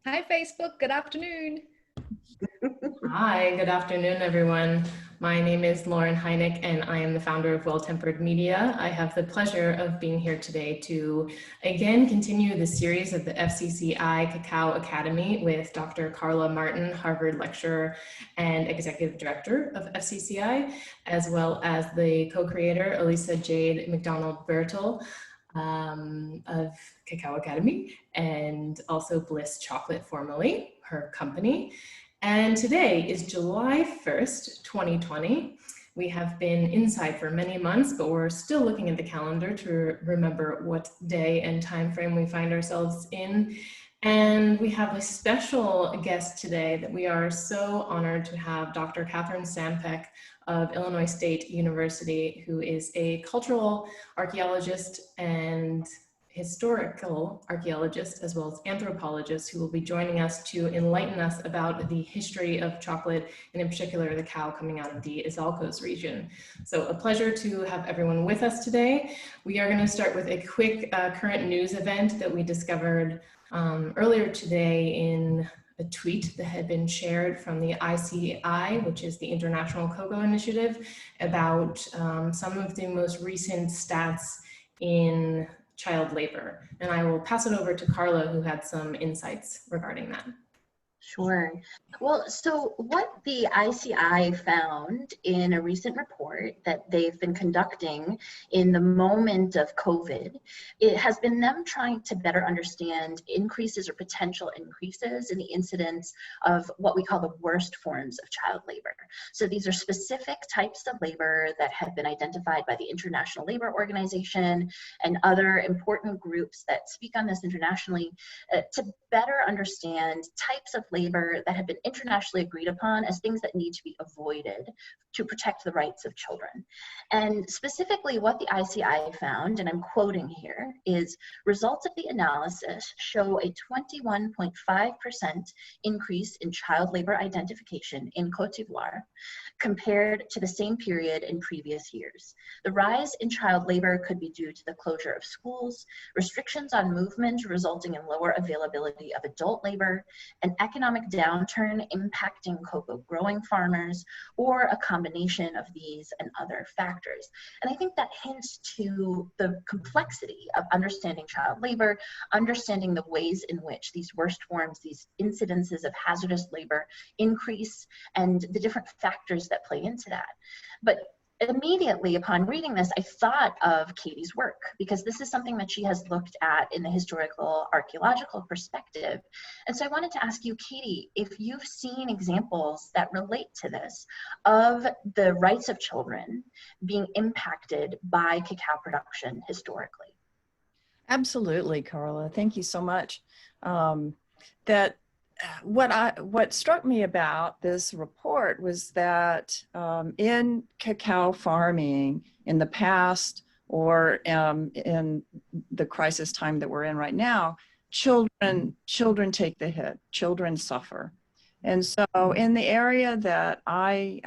Hi, Facebook. Good afternoon. Hi, good afternoon, everyone. My name is Lauren Heineck, and I am the founder of Well Tempered Media. I have the pleasure of being here today to again continue the series of the FCCI Cacao Academy with Dr. Carla Martin, Harvard lecturer and executive director of FCCI, as well as the co-creator, Elisa Jade McDonald-Bertel, of Cacao Academy, and also Bliss Chocolate, formerly her company. And today is July 1st, 2020. We have been inside for many months, but we're still looking at the calendar to remember what day and time frame we find ourselves in. And we have a special guest today that we are so honored to have, Dr. Catherine Sampeck of Illinois State University, who is a cultural archaeologist and historical archaeologist, as well as anthropologist, who will be joining us to enlighten us about the history of chocolate, and in particular the cacao coming out of the Izalcos region. So a pleasure to have everyone with us today. We are going to start with a quick current news event that we discovered earlier today in a tweet that had been shared from the ICI, which is the International Cocoa Initiative, about some of the most recent stats in child labor. And I will pass it over to Carla, who had some insights regarding that. Sure. Well, so what the ICI found in a recent report that they've been conducting in the moment of COVID, it has been them trying to better understand increases or potential increases in the incidence of what we call the worst forms of child labor. So these are specific types of labor that have been identified by the International Labor Organization and other important groups that speak on this internationally to better understand types of labor that have been internationally agreed upon as things that need to be avoided to protect the rights of children. And specifically what the ICI found, and I'm quoting here, is results of the analysis show a 21.5% increase in child labor identification in Côte d'Ivoire compared to the same period in previous years. The rise in child labor could be due to the closure of schools, restrictions on movement resulting in lower availability of adult labor, an economic downturn impacting cocoa growing farmers, or a combination of these and other factors. And I think that hints to the complexity of understanding child labor, understanding the ways in which these worst forms, these incidences of hazardous labor increase, and the different factors that play into that. But immediately upon reading this, I thought of Katie's work, because this is something that she has looked at in the historical archaeological perspective. And so I wanted to ask you, Katie, if you've seen examples that relate to this, of the rights of children being impacted by cacao production historically. Absolutely, Carla. Thank you so much. What struck me about this report was that in cacao farming in the past, or in the crisis time that we're in right now, children take the hit, children suffer. And so in the area that I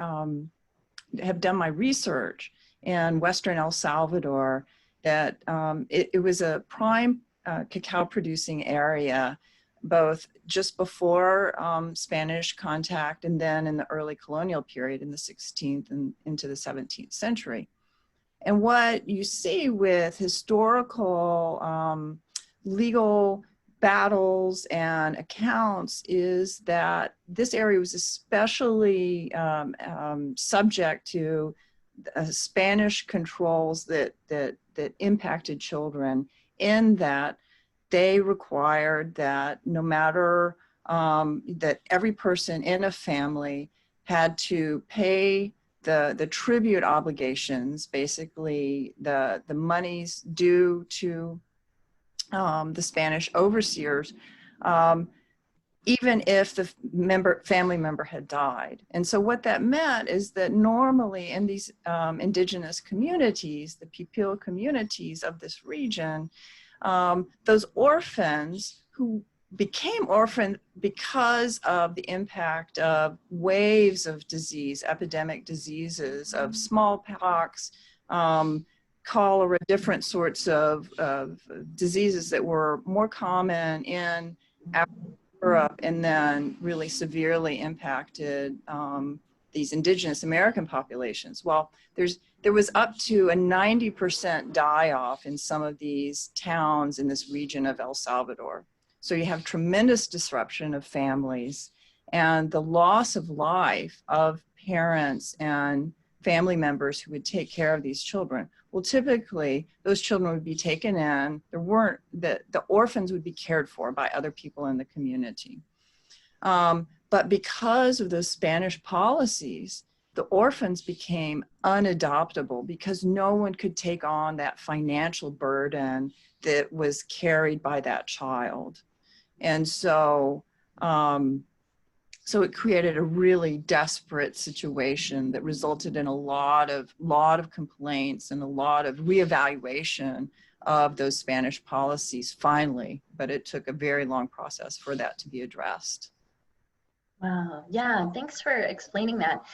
have done my research in Western El Salvador, that it was a prime cacao producing area, both just before Spanish contact and then in the early colonial period in the 16th and into the 17th century. And what you see with historical legal battles and accounts is that this area was especially subject to Spanish controls that impacted children, in that they required that no matter that every person in a family had to pay the tribute obligations, basically the monies due to the Spanish overseers, even if the family member had died. And so what that meant is that normally in these indigenous communities, the Pipil communities of this region, those orphans who became orphaned because of the impact of waves of disease, epidemic diseases of smallpox, cholera, different sorts of diseases that were more common in Africa Europe, and then really severely impacted these indigenous American populations. Well, there was up to a 90% die-off in some of these towns in this region of El Salvador. So you have tremendous disruption of families and the loss of life of parents and family members who would take care of these children. Well, typically those children would be taken in. The orphans would be cared for by other people in the community. But because of those Spanish policies, the orphans became unadoptable because no one could take on that financial burden that was carried by that child. And so, so it created a really desperate situation that resulted in a lot of complaints and a lot of reevaluation of those Spanish policies finally, but it took a very long process for that to be addressed. Wow, yeah, thanks for explaining that.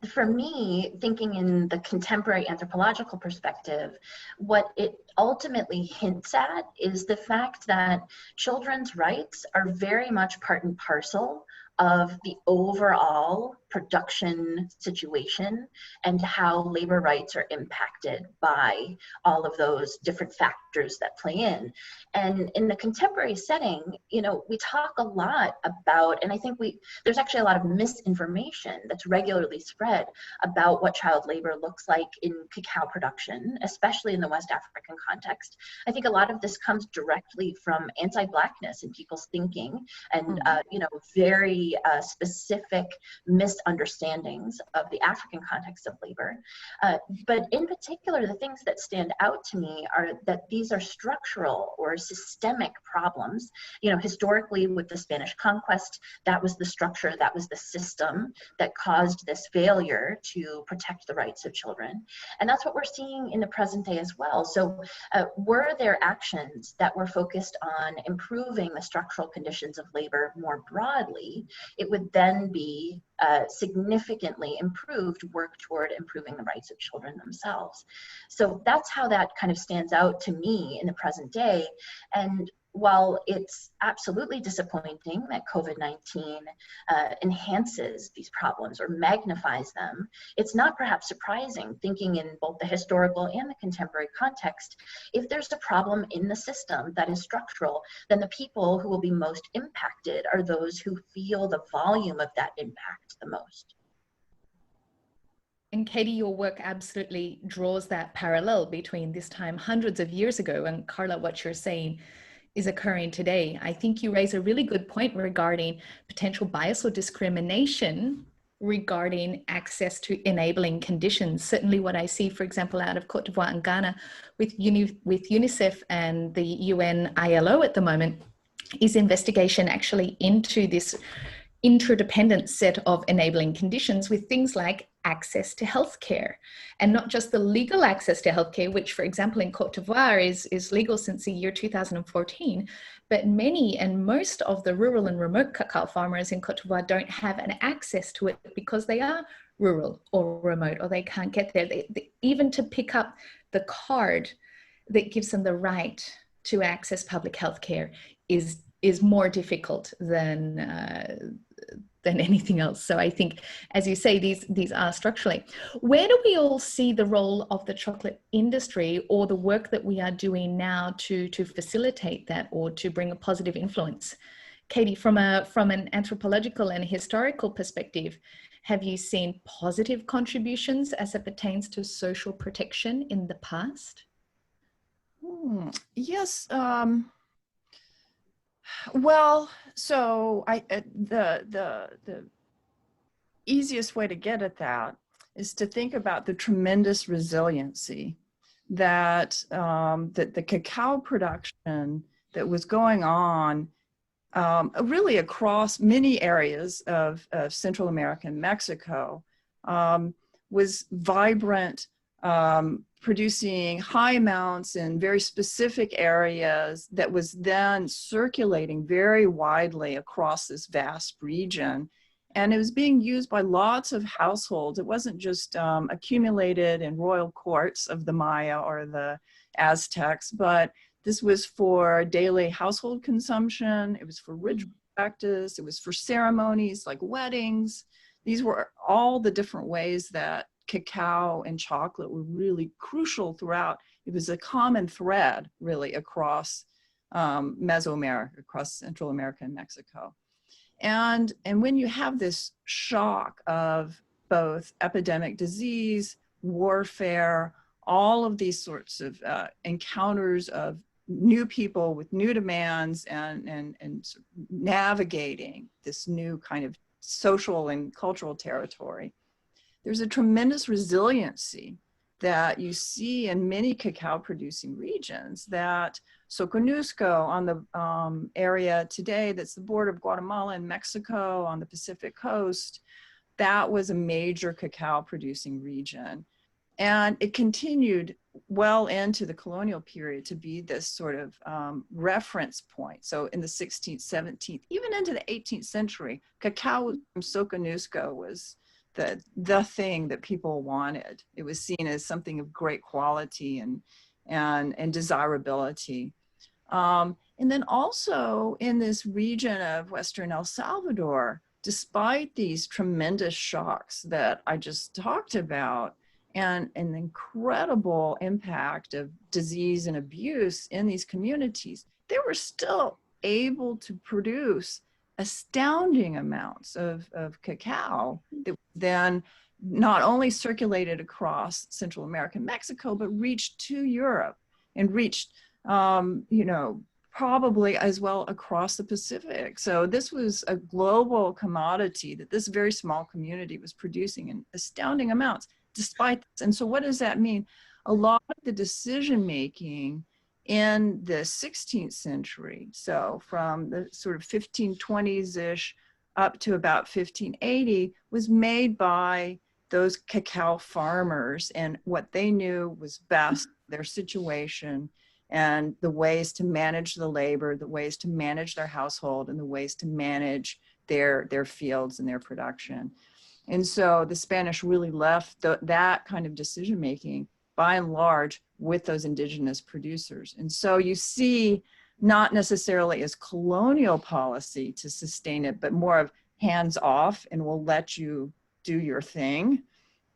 For me, thinking in the contemporary anthropological perspective, what it ultimately hints at is the fact that children's rights are very much part and parcel of the overall production situation and how labor rights are impacted by all of those different factors that play in. And in the contemporary setting, you know, we talk a lot about, and I think there's actually a lot of misinformation that's regularly spread about what child labor looks like in cacao production, especially in the West African context. I think a lot of this comes directly from anti-Blackness in people's thinking and, you know, very specific misunderstandings of the African context of labor. But in particular, the things that stand out to me are that these are structural or systemic problems. You know, historically with the Spanish conquest, that was the structure, that was the system that caused this failure to protect the rights of children. And that's what we're seeing in the present day as well. So were there actions that were focused on improving the structural conditions of labor more broadly, it would then be significantly improved work toward improving the rights of children themselves. So that's how that kind of stands out to me in the present day. And while it's absolutely disappointing that COVID-19 enhances these problems or magnifies them, it's not perhaps surprising, thinking in both the historical and the contemporary context, if there's a problem in the system that is structural, then the people who will be most impacted are those who feel the volume of that impact the most. And Katie, your work absolutely draws that parallel between this time hundreds of years ago and Carla, what you're saying is occurring today. I think you raise a really good point regarding potential bias or discrimination regarding access to enabling conditions. Certainly what I see, for example, out of Cote d'Ivoire and Ghana with UNICEF and the UN ILO at the moment is investigation actually into this interdependent set of enabling conditions with things like access to healthcare, and not just the legal access to healthcare, which, for example, in Cote d'Ivoire is legal since the year 2014, but many and most of the rural and remote cacao farmers in Cote d'Ivoire don't have an access to it because they are rural or remote, or they can't get there. Even to pick up the card that gives them the right to access public healthcare is more difficult than anything else. So I think, as you say, these are structurally. Where do we all see the role of the chocolate industry or the work that we are doing now to facilitate that or to bring a positive influence? Katie, from an anthropological and historical perspective, have you seen positive contributions as it pertains to social protection in the past? Yes. Well, so the easiest way to get at that is to think about the tremendous resiliency that that the cacao production that was going on really across many areas of Central America and Mexico was vibrant, producing high amounts in very specific areas that was then circulating very widely across this vast region. And it was being used by lots of households. It wasn't just accumulated in royal courts of the Maya or the Aztecs, but this was for daily household consumption. It was for ritual practice. It was for ceremonies like weddings. These were all the different ways that cacao and chocolate were really crucial throughout. It was a common thread really across Mesoamerica, across Central America and Mexico. And when you have this shock of both epidemic disease, warfare, all of these sorts of encounters of new people with new demands and navigating this new kind of social and cultural territory, there's a tremendous resiliency that you see in many cacao producing regions. That Soconusco on the area today, that's the border of Guatemala and Mexico on the Pacific coast, that was a major cacao producing region. And it continued well into the colonial period to be this sort of reference point. So in the 16th, 17th, even into the 18th century, cacao from Soconusco was the thing that people wanted. It was seen as something of great quality and desirability. And then also in this region of Western El Salvador, despite these tremendous shocks that I just talked about, and an incredible impact of disease and abuse in these communities, they were still able to produce astounding amounts of cacao that then not only circulated across Central America and Mexico, but reached to Europe and reached, probably as well across the Pacific. So this was a global commodity that this very small community was producing in astounding amounts despite this. And so what does that mean? A lot of the decision making in the 16th century, so from the sort of 1520s-ish up to about 1580, was made by those cacao farmers and what they knew was best, their situation, and the ways to manage the labor, the ways to manage their household, and the ways to manage their fields and their production. And so the Spanish really left that kind of decision-making by and large with those indigenous producers. And so you see not necessarily as colonial policy to sustain it, but more of hands off and we'll let you do your thing.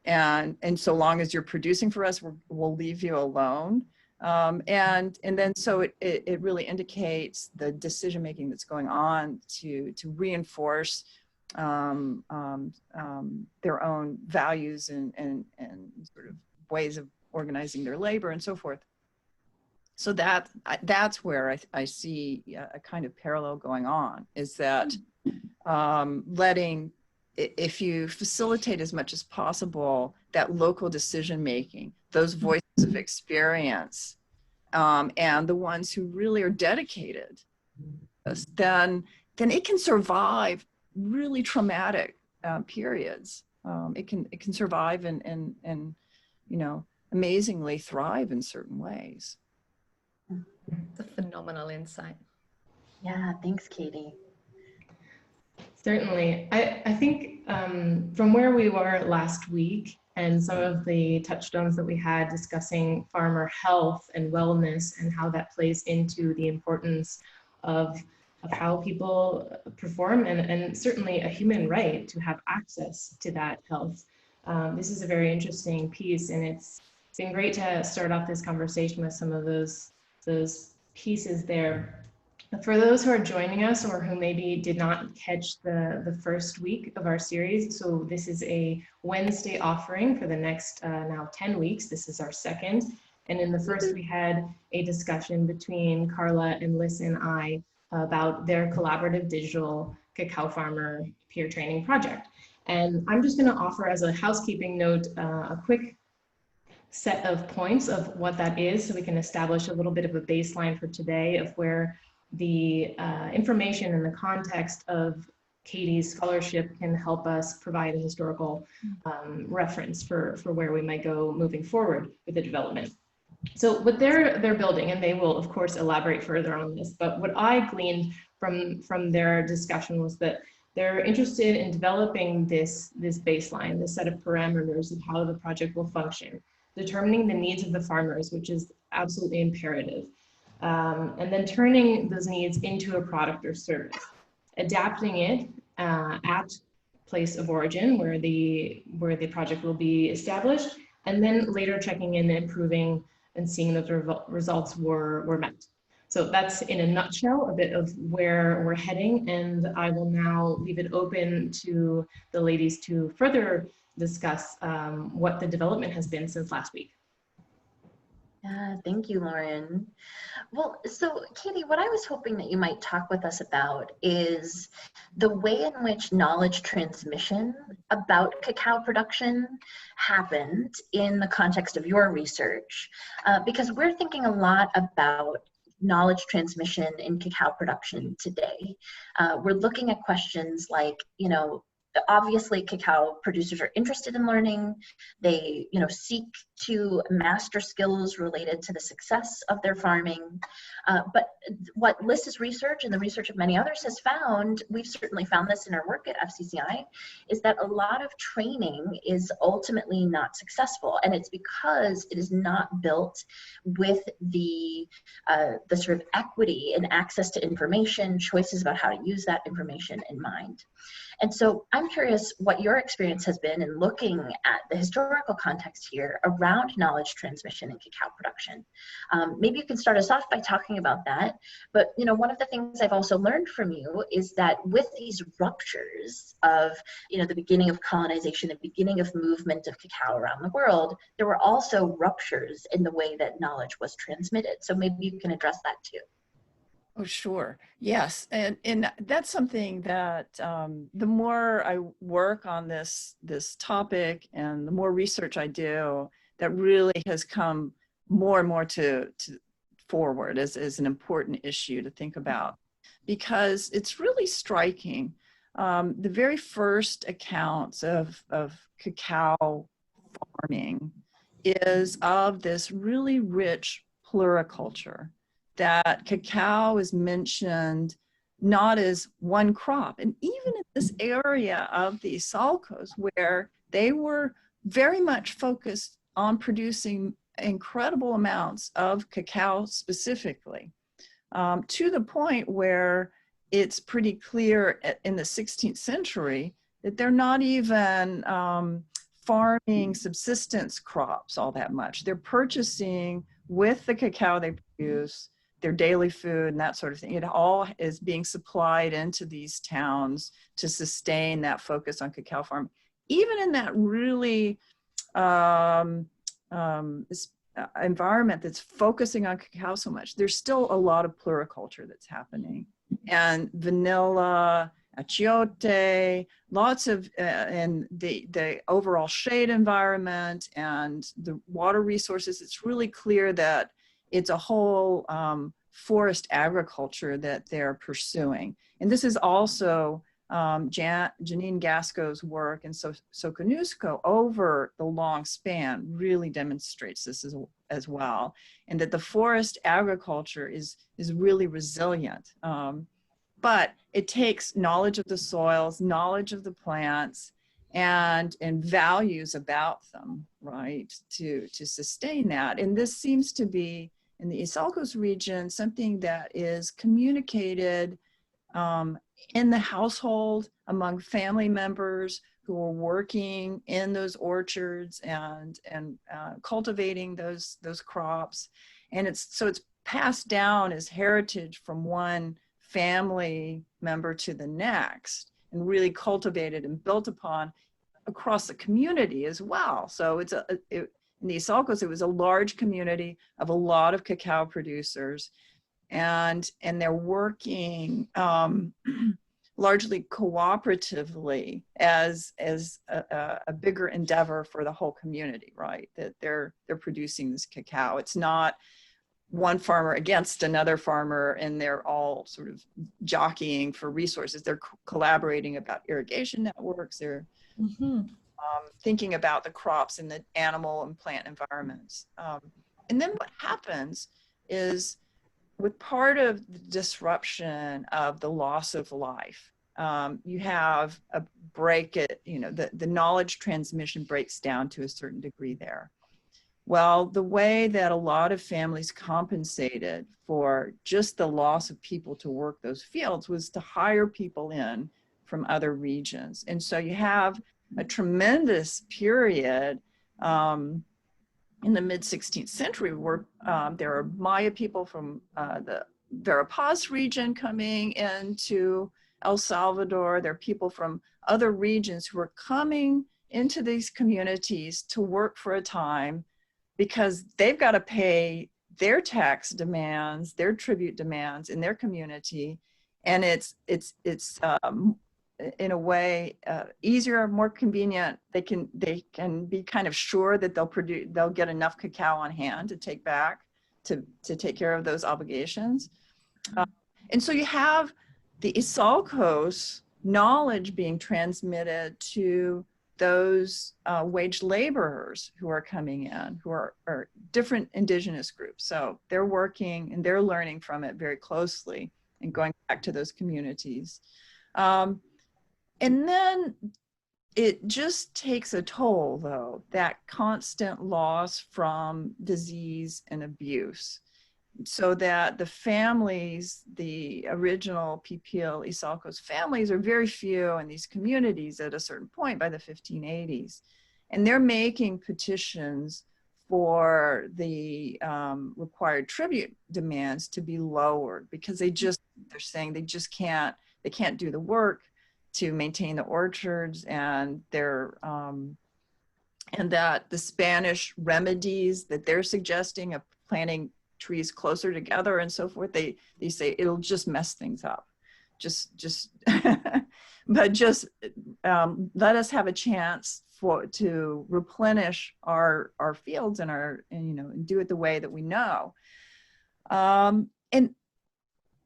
And so long as you're producing for us, we'll leave you alone. And then so it really indicates the decision-making that's going on to reinforce their own values and sort of ways of organizing their labor and so forth. So that's where I see a kind of parallel going on, is that if you facilitate as much as possible that local decision making, those voices of experience, and the ones who really are dedicated, then it can survive really traumatic periods. It can survive and amazingly thrive in certain ways. It's a phenomenal insight. Yeah, thanks, Katie. Certainly. I think from where we were last week and some of the touchstones that we had discussing farmer health and wellness and how that plays into the importance of how people perform and certainly a human right to have access to that health. This is a very interesting piece, and it's been great to start off this conversation with some of those pieces there. For those who are joining us or who maybe did not catch the first week of our series, so this is a Wednesday offering for the next now 10 weeks. This is our second. And in the first, we had a discussion between Carla and Liz and I about their collaborative digital cacao farmer peer training project. And I'm just going to offer as a housekeeping note a quick set of points of what that is so we can establish a little bit of a baseline for today of where the information and the context of Katie's scholarship can help us provide a historical reference for where we might go moving forward with the development. So what they're building, and they will of course elaborate further on this, but what I gleaned from their discussion was that they're interested in developing this baseline, this set of parameters of how the project will function, determining the needs of the farmers, which is absolutely imperative, and then turning those needs into a product or service. adapting it at place of origin where the project will be established, and then later checking in and improving and seeing that the results were met. So that's in a nutshell a bit of where we're heading, and I will now leave it open to the ladies to further discuss what the development has been since last week. Yeah, thank you, Lauren. Well, so Katie, what I was hoping that you might talk with us about is the way in which knowledge transmission about cacao production happened in the context of your research, because we're thinking a lot about knowledge transmission in cacao production today. We're looking at questions like, you know, obviously cacao producers are interested in learning. They, you know, seek to master skills related to the success of their farming. But what Liz's research and the research of many others has found, we've certainly found this in our work at FCCI, is that a lot of training is ultimately not successful. And it's because it is not built with the sort of equity and access to information, choices about how to use that information in mind. And so I'm curious what your experience has been in looking at the historical context here around knowledge transmission in cacao production. Maybe you can start us off by talking about that. But, you know, one of the things I've also learned from you is that with these ruptures of, you know, the beginning of colonization, the beginning of movement of cacao around the world, there were also ruptures in the way that knowledge was transmitted. So maybe you can address that too. Oh, sure. Yes. And that's something that the more I work on this topic and the more research I do, that really has come more and more to forward as an important issue to think about, because it's really striking. The very first accounts of cacao farming is of this really rich pluriculture, that cacao is mentioned not as one crop. And even in this area of the Isalcos, where they were very much focused on producing incredible amounts of cacao specifically, to the point where it's pretty clear in the 16th century that they're not even farming subsistence crops all that much. They're purchasing with the cacao they produce their daily food and that sort of thing. It all is being supplied into these towns to sustain that focus on cacao farming. Even in that really environment that's focusing on cacao so much, there's still a lot of pluriculture that's happening. And vanilla, achiote, lots of, and the overall shade environment and the water resources, it's really clear that it's a whole forest agriculture that they're pursuing. And this is also Janine Gasco's work and Soconusco over the long span really demonstrates this as well. And that the forest agriculture is really resilient. But it takes knowledge of the soils, knowledge of the plants, and values about them, right, to sustain that. And this seems to be, in the Isalcos region, something that is communicated in the household among family members who are working in those orchards and cultivating those crops. And it's passed down as heritage from one family member to the next, and really cultivated and built upon across the community as well. So in the Isalcos, it was a large community of a lot of cacao producers, and they're working largely cooperatively as a bigger endeavor for the whole community, right? That they're producing this cacao. It's not one farmer against another farmer and they're all sort of jockeying for resources. They're collaborating about irrigation networks. They're thinking about the crops in the animal and plant environments. And then what happens is, with part of the disruption of the loss of life, you have a break, the knowledge transmission breaks down to a certain degree there. Well, the way that a lot of families compensated for just the loss of people to work those fields was to hire people in from other regions. And so you have a tremendous period in the mid-16th century where there are Maya people from the Verapaz region coming into El Salvador. There are people from other regions who are coming into these communities to work for a time because they've got to pay their tax demands, their tribute demands in their community. And it's in a way easier, more convenient. They can be kind of sure that they'll get enough cacao on hand to take back to take care of those obligations. And so you have the Isalcos knowledge being transmitted to those wage laborers who are coming in, who are different indigenous groups. So they're working and they're learning from it very closely and going back to those communities. And then it just takes a toll, though, that constant loss from disease and abuse, so that the families, the original Pipil Isalcos families, are very few in these communities at a certain point by the 1580s. And they're making petitions for the required tribute demands to be lowered because they're saying they can't do the work to maintain the orchards, and and that the Spanish remedies that they're suggesting of planting trees closer together and so forth, they say it'll just mess things up. But let us have a chance to replenish our fields and do it the way that we know.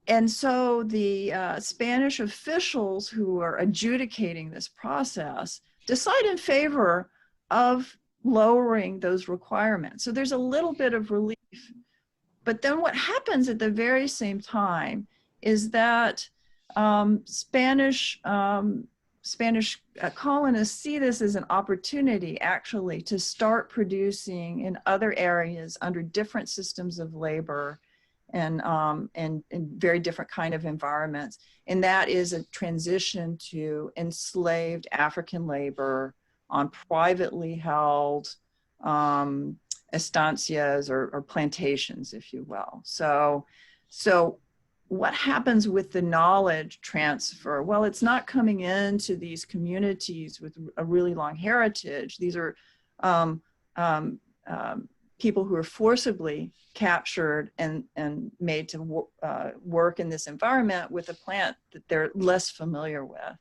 And so the Spanish officials who are adjudicating this process decide in favor of lowering those requirements. So there's a little bit of relief. But then what happens at the very same time is that Spanish colonists see this as an opportunity actually to start producing in other areas under different systems of labor and very different kind of environments. And that is a transition to enslaved African labor on privately held estancias or plantations, if you will. So what happens with the knowledge transfer? Well, it's not coming into these communities with a really long heritage. These are people who are forcibly captured and made to work in this environment with a plant that they're less familiar with.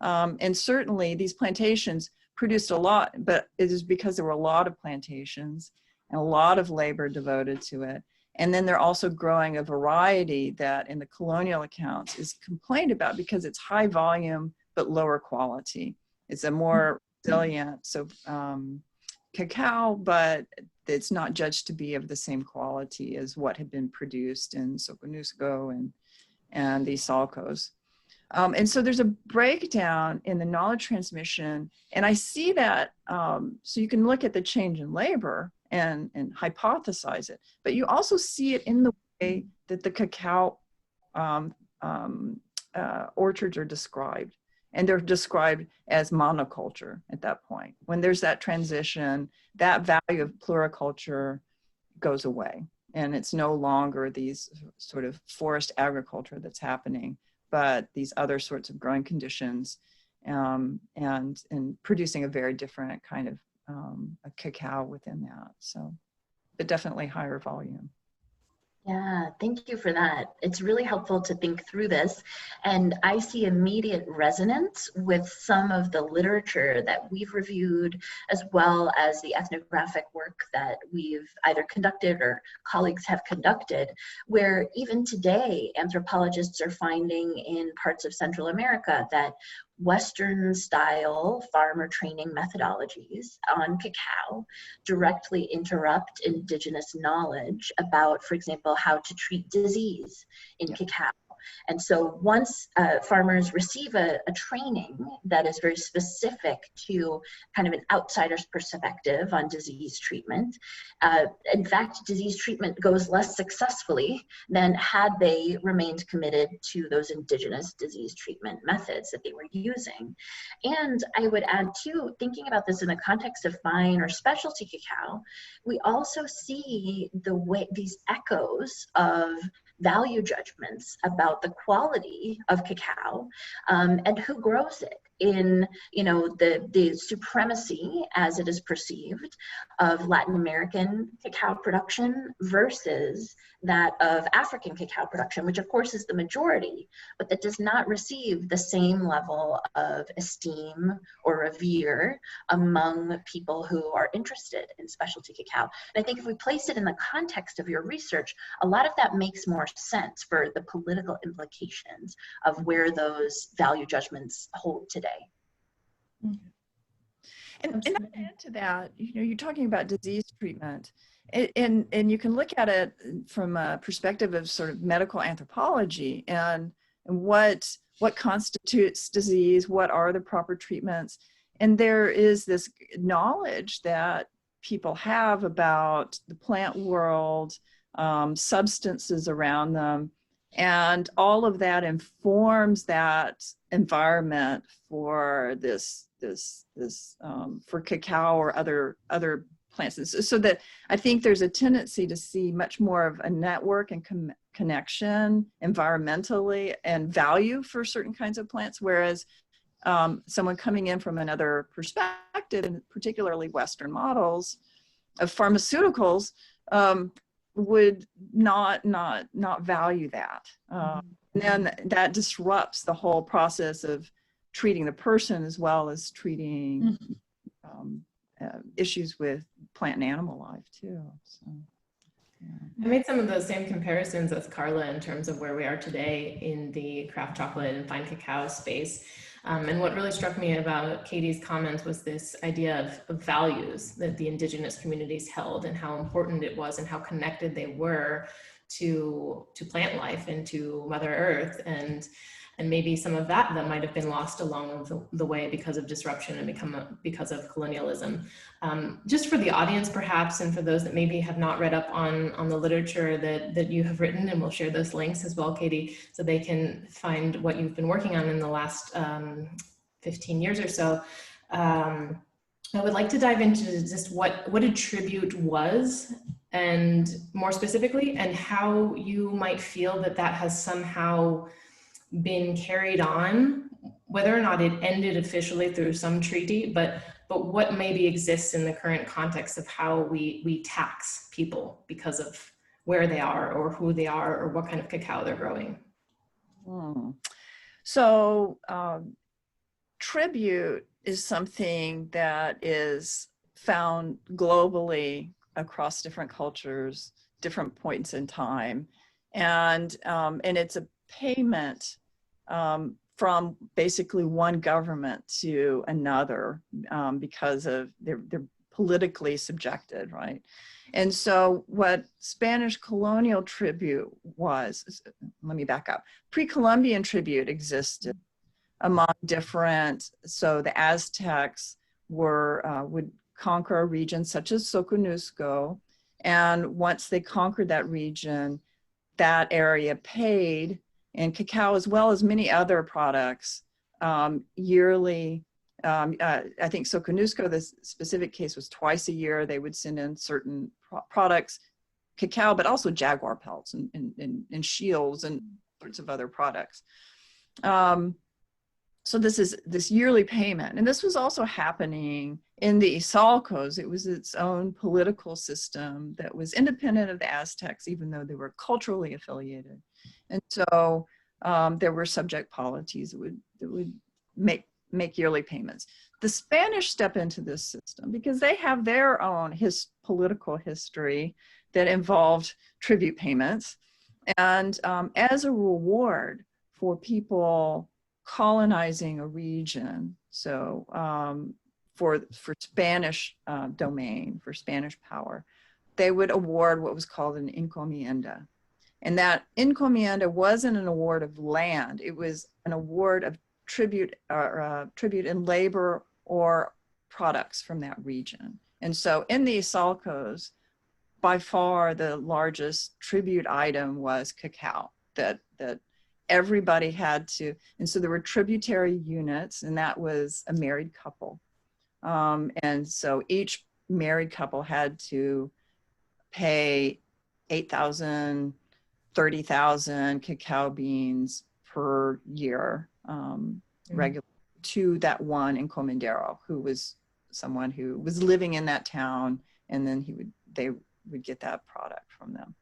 And certainly these plantations produced a lot, but it is because there were a lot of plantations and a lot of labor devoted to it. And then they're also growing a variety that in the colonial accounts is complained about because it's high volume, but lower quality. It's a more resilient cacao, but it's not judged to be of the same quality as what had been produced in Soconusco and the Isalcos. And so there's a breakdown in the knowledge transmission. And I see that, so you can look at the change in labor and hypothesize it, but you also see it in the way that the cacao orchards are described. And they're described as monoculture at that point. When there's that transition, that value of pluriculture goes away. And it's no longer these sort of forest agriculture that's happening, but these other sorts of growing conditions and producing a very different kind of a cacao within that. So, but definitely higher volume. Yeah, thank you for that. It's really helpful to think through this. And I see immediate resonance with some of the literature that we've reviewed, as well as the ethnographic work that we've either conducted or colleagues have conducted, where even today, anthropologists are finding in parts of Central America that Western style farmer training methodologies on cacao directly interrupt indigenous knowledge about, for example, how to treat disease in cacao. And so once farmers receive a training that is very specific to kind of an outsider's perspective on disease treatment, in fact, disease treatment goes less successfully than had they remained committed to those indigenous disease treatment methods that they were using. And I would add too, thinking about this in the context of fine or specialty cacao, we also see the way these echoes of value judgments about the quality of cacao and who grows it in, you know, the supremacy as it is perceived of Latin American cacao production versus that of African cacao production, which of course is the majority, but that does not receive the same level of esteem or revere among people who are interested in specialty cacao. And I think if we place it in the context of your research, a lot of that makes more sense for the political implications of where those value judgments hold today. And to add to that, you know, you're talking about disease treatment, and you can look at it from a perspective of sort of medical anthropology and what constitutes disease, what are the proper treatments, and there is this knowledge that people have about the plant world, substances around them, and all of that informs that environment for for cacao or other plants. So that I think there's a tendency to see much more of a network and connection environmentally and value for certain kinds of plants, whereas someone coming in from another perspective, and particularly Western models of pharmaceuticals, would not value that. And then that disrupts the whole process of treating the person as well as treating issues with plant and animal life too. So, yeah. I made some of those same comparisons as Carla in terms of where we are today in the craft chocolate and fine cacao space. And what really struck me about Katie's comments was this idea of values that the indigenous communities held and how important it was and how connected they were to plant life and to Mother Earth. And maybe some of that might have been lost along the way because of disruption and because of colonialism. Just for the audience perhaps, and for those that maybe have not read up on the literature that you have written, and we'll share those links as well, Katie, so they can find what you've been working on in the last 15 years or so. I would like to dive into just what a tribute was, and more specifically, and how you might feel that has somehow been carried on, whether or not it ended officially through some treaty, but what maybe exists in the current context of how we tax people because of where they are or who they are or what kind of cacao they're growing. So tribute is something that is found globally across different cultures, different points in time, and it's a payment from basically one government to another because of they're politically subjected, right? And so what Spanish colonial tribute was, let me back up, pre-Columbian tribute existed among different, so the Aztecs would conquer a region such as Soconusco, and once they conquered that region, that area paid, and cacao, as well as many other products, yearly. I think Soconusco, this specific case, was twice a year. They would send in certain products, cacao, but also jaguar pelts and shields and sorts of other products. So this is this yearly payment. And this was also happening in the Isalcos. It was its own political system that was independent of the Aztecs, even though they were culturally affiliated. And so there were subject polities that would make yearly payments. The Spanish step into this system because they have their own political history that involved tribute payments. And as a reward for people colonizing a region, so for Spanish domain, for Spanish power, they would award what was called an encomienda. And that encomienda wasn't an award of land. It was an award of tribute in labor or products from that region. And so in the Isalcos, by far the largest tribute item was cacao that everybody had to, and so there were tributary units, and that was a married couple. And so each married couple had to pay 8,000, 30,000 cacao beans per year, regular to that one encomendero, who was someone who was living in that town, and then they would get that product from them.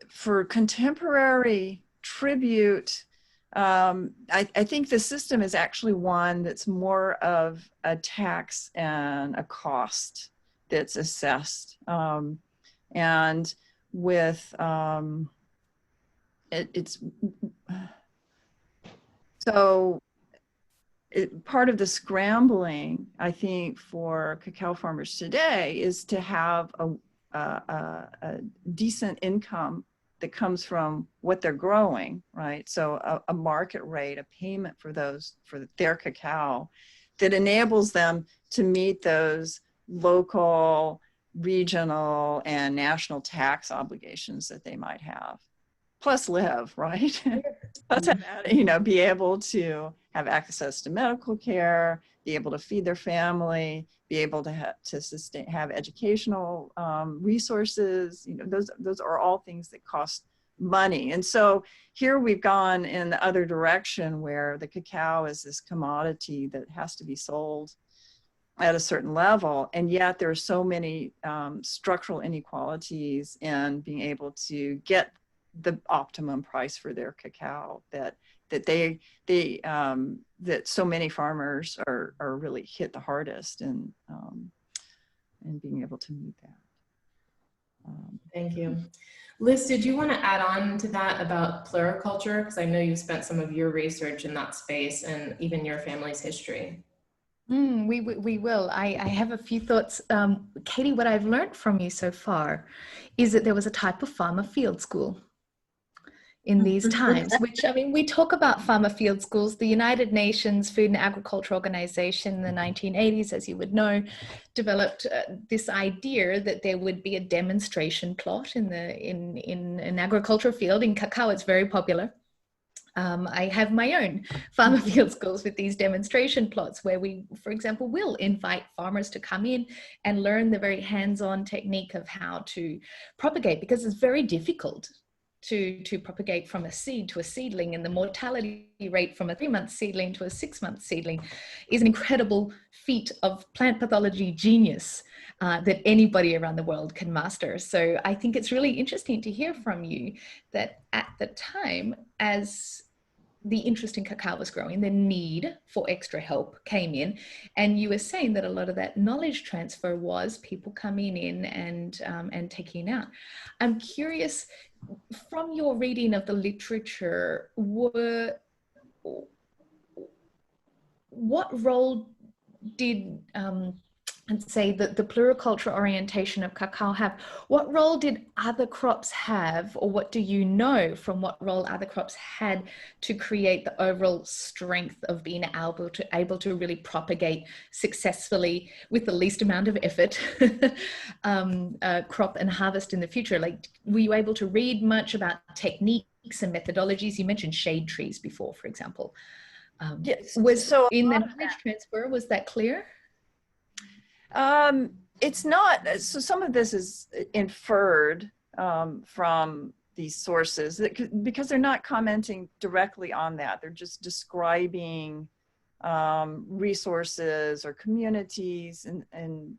For contemporary tribute, I think the system is actually one that's more of a tax and a cost that's assessed. And with, part of the scrambling, I think, for cacao farmers today is to have a decent income that comes from what they're growing, right? So a market rate, a payment for their cacao that enables them to meet those local, regional, and national tax obligations that they might have. Plus live, right? Plus, be able to have access to medical care, be able to feed their family, be able to have educational resources. Those are all things that cost money. And so here we've gone in the other direction, where the cacao is this commodity that has to be sold at a certain level, and yet there are so many structural inequalities in being able to get the optimum price for their cacao that so many farmers are really hit the hardest in being able to meet that. Thank you. Liz, did you want to add on to that about pluriculture? Because I know you spent some of your research in that space and even your family's history. We will. I have a few thoughts. Katie, what I've learned from you so far is that there was a type of farmer field school in these times, which, I mean, we talk about farmer field schools. The United Nations Food and Agriculture Organization in the 1980s, as you would know, developed this idea that there would be a demonstration plot in an agricultural field. In cacao, it's very popular. I have my own farmer field schools with these demonstration plots where we, for example, will invite farmers to come in and learn the very hands-on technique of how to propagate, because it's very difficult to propagate from a seed to a seedling, and the mortality rate from a 3-month seedling to a 6-month seedling is an incredible feat of plant pathology genius that anybody around the world can master. So I think it's really interesting to hear from you that at the time, as the interest in cacao was growing, the need for extra help came in, and you were saying that a lot of that knowledge transfer was people coming in and taking out. I'm curious, from your reading of the literature, what role did and say that the pluricultural orientation of cacao have? What role did other crops have, or what do you know from what role other crops had to create the overall strength of being able to really propagate successfully with the least amount of effort crop and harvest in the future? Like, were you able to read much about techniques and methodologies? You mentioned shade trees before, for example. Yes. Was so in the knowledge transfer, was that clear? It's not. So some of this is inferred from these sources because they're not commenting directly on that. They're just describing resources or communities and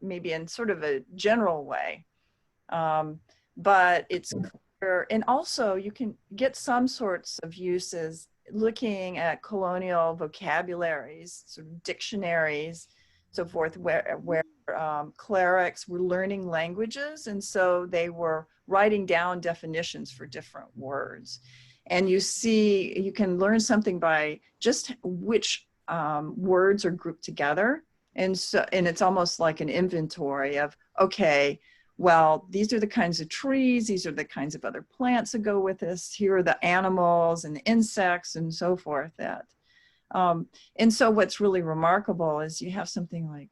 maybe in sort of a general way. But it's clear, and also you can get some sorts of uses looking at colonial vocabularies, sort of dictionaries, so forth, where clerics were learning languages, and so they were writing down definitions for different words. And you can learn something by just which words are grouped together. And it's almost like an inventory of, okay, well, these are the kinds of trees, these are the kinds of other plants that go with this, here are the animals and the insects and so forth that. And so what's really remarkable is you have something like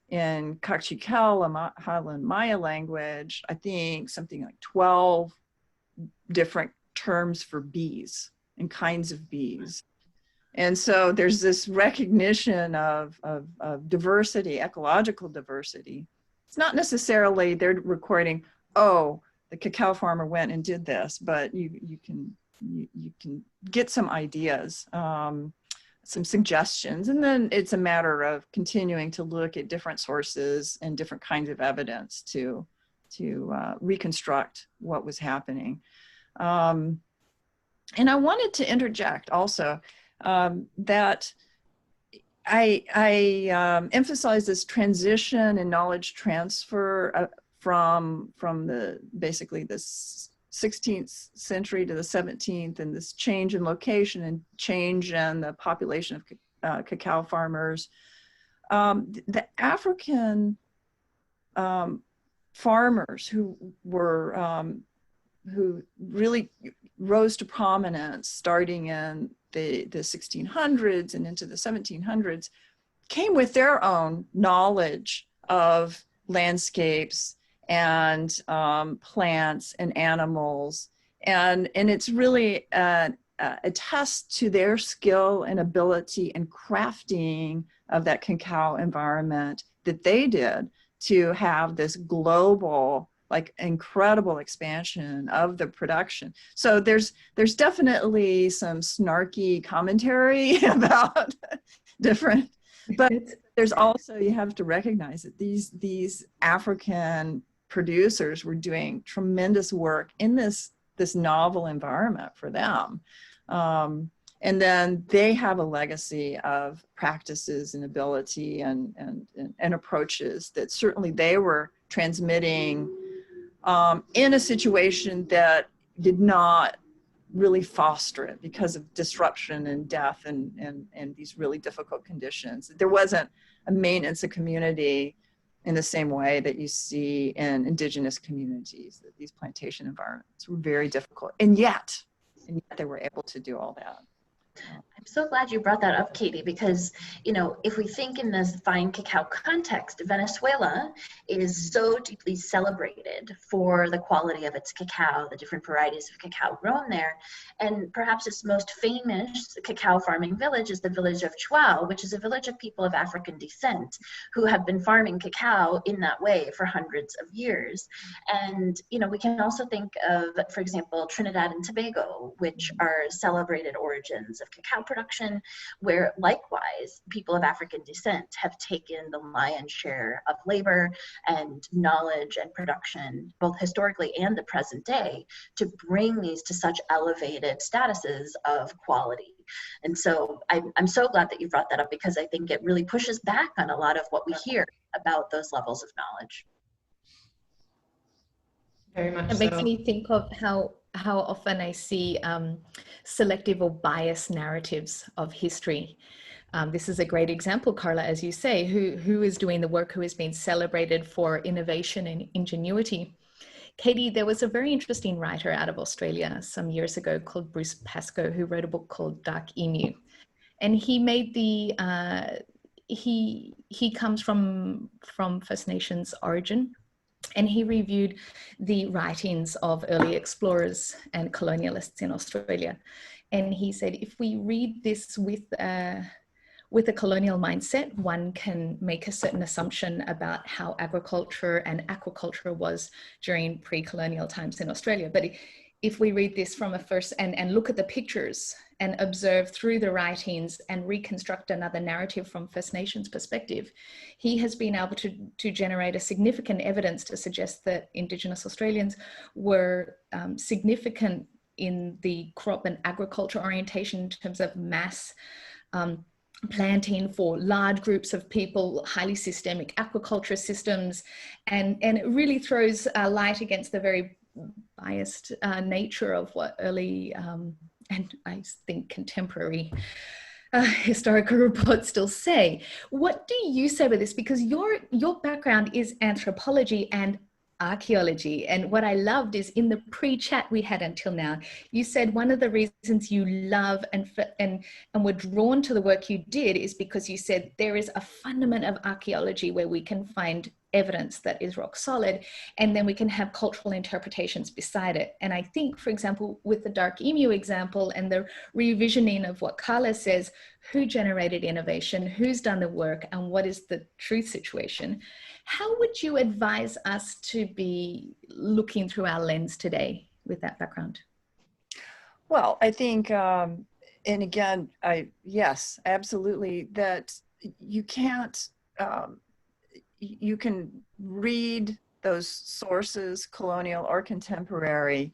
in Kaqchikel, Highland Maya language, I think something like 12 different terms for bees and kinds of bees. And so there's this recognition of diversity, ecological diversity. It's not necessarily they're recording, oh, the cacao farmer went and did this, but you can get some ideas, some suggestions, and then it's a matter of continuing to look at different sources and different kinds of evidence to reconstruct what was happening. And I wanted to interject also that I emphasize this transition and knowledge transfer from basically this 16th century to the 17th, and this change in location and change in the population of cacao farmers. The African farmers who really rose to prominence starting in the 1600s and into the 1700s came with their own knowledge of landscapes and plants and animals, and it's really a test to their skill and ability in crafting of that cacao environment that they did to have this global, like, incredible expansion of the production. So there's definitely some snarky commentary about different, but there's also, you have to recognize that these African producers were doing tremendous work in this novel environment for them. And then they have a legacy of practices and ability and approaches that certainly they were transmitting in a situation that did not really foster it because of disruption and death and these really difficult conditions. There wasn't a maintenance of community in the same way that you see in indigenous communities, that these plantation environments were very difficult. And yet they were able to do all that. I'm so glad you brought that up, Katie, because, you know, if we think in this fine cacao context, Venezuela is so deeply celebrated for the quality of its cacao, the different varieties of cacao grown there. And perhaps its most famous cacao farming village is the village of Chuao, which is a village of people of African descent who have been farming cacao in that way for hundreds of years. And, you know, we can also think of, for example, Trinidad and Tobago, which are celebrated origins of cacao production, where likewise people of African descent have taken the lion's share of labor and knowledge and production, both historically and the present day, to bring these to such elevated statuses of quality. And so I'm so glad that you brought that up, because I think it really pushes back on a lot of what we hear about those levels of knowledge. Very much It makes so. me think of how often I see selective or biased narratives of history. This is a great example, Carla, as you say, who is doing the work, who has been celebrated for innovation and ingenuity. Katie, there was a very interesting writer out of Australia some years ago called Bruce Pascoe, who wrote a book called Dark Emu. And he made he comes from First Nations origin. And he reviewed the writings of early explorers and colonialists in Australia. And he said, if we read this with a colonial mindset, one can make a certain assumption about how agriculture and aquaculture was during pre-colonial times in Australia. But if we read this from a first and look at the pictures and observe through the writings and reconstruct another narrative from First Nations perspective, he has been able to generate a significant evidence to suggest that Indigenous Australians were significant in the crop and agriculture orientation in terms of mass planting for large groups of people, highly systemic aquaculture systems, and it really throws light against the very biased nature of what early and I think contemporary historical reports still say. What do you say about this? Because your background is anthropology, and archaeology. And what I loved is in the pre-chat we had until now, you said one of the reasons you love and were drawn to the work you did is because you said there is a fundament of archaeology where we can find evidence that is rock solid, and then we can have cultural interpretations beside it. And I think, for example, with the dark emu example and the revisioning of what Carla says, who generated innovation, who's done the work, and what is the truth situation? How would you advise us to be looking through our lens today with that background? Well, I think, and again, yes, absolutely, that you can't, you can read those sources, colonial or contemporary,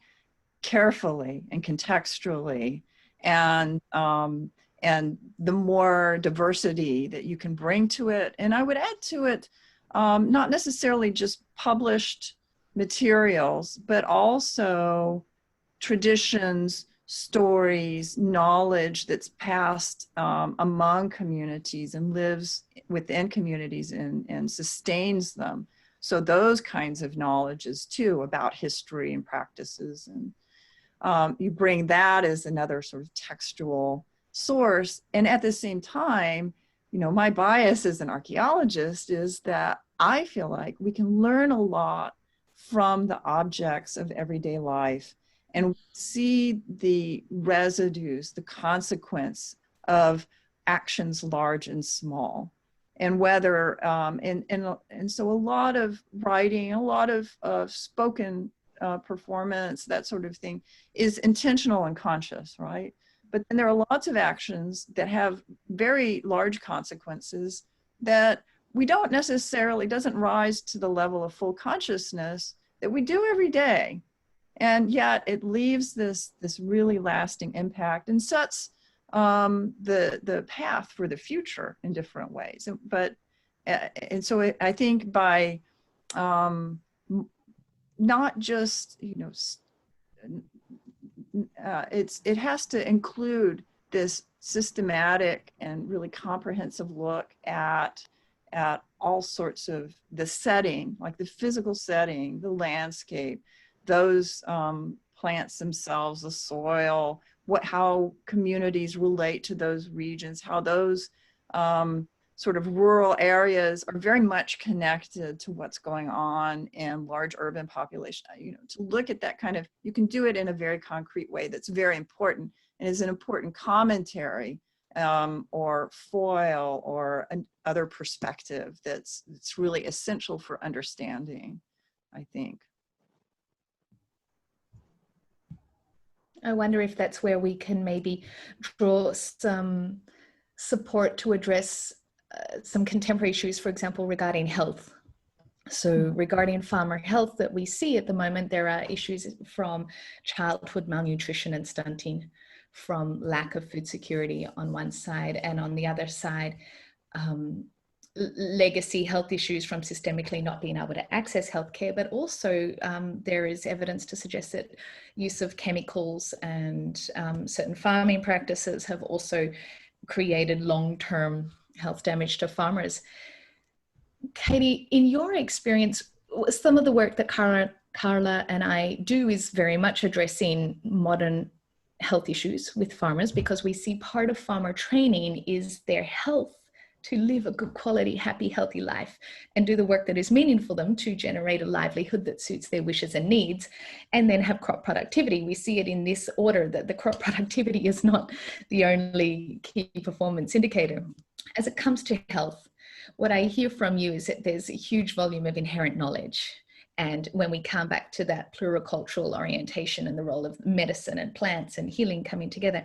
carefully and contextually, and the more diversity that you can bring to it, and I would add to it, not necessarily just published materials, but also traditions, stories, knowledge that's passed among communities and lives within communities and sustains them. So those kinds of knowledges too about history and practices, and you bring that as another sort of textual source. And at the same time, you know, my bias as an archaeologist is that I feel like we can learn a lot from the objects of everyday life and see the residues, the consequence of actions large and small. And whether, and so a lot of writing, a lot of spoken performance, that sort of thing is intentional and conscious, right? But then there are lots of actions that have very large consequences that we don't necessarily, doesn't rise to the level of full consciousness that we do every day. And yet it leaves this really lasting impact and sets the path for the future in different ways. But, and so I think by not just, you know, it has to include this systematic and really comprehensive look at all sorts of the setting, like the physical setting, the landscape, those plants themselves, the soil, how communities relate to those regions, how those sort of rural areas are very much connected to what's going on in large urban population. You know, to look at that kind of, you can do it in a very concrete way that's very important and is an important commentary or foil or another perspective that's really essential for understanding, I think. I wonder if that's where we can maybe draw some support to address some contemporary issues, for example, regarding health. So regarding farmer health that we see at the moment, there are issues from childhood malnutrition and stunting, from lack of food security on one side, and on the other side, legacy health issues from systemically not being able to access healthcare, but also there is evidence to suggest that use of chemicals and certain farming practices have also created long-term health damage to farmers. Katie, in your experience, some of the work that Carla and I do is very much addressing modern health issues with farmers, because we see part of farmer training is their health, to live a good quality, happy, healthy life and do the work that is meaningful for them to generate a livelihood that suits their wishes and needs, and then have crop productivity. We see it in this order, that the crop productivity is not the only key performance indicator. As it comes to health, what I hear from you is that there's a huge volume of inherent knowledge. And when we come back to that pluricultural orientation and the role of medicine and plants and healing coming together,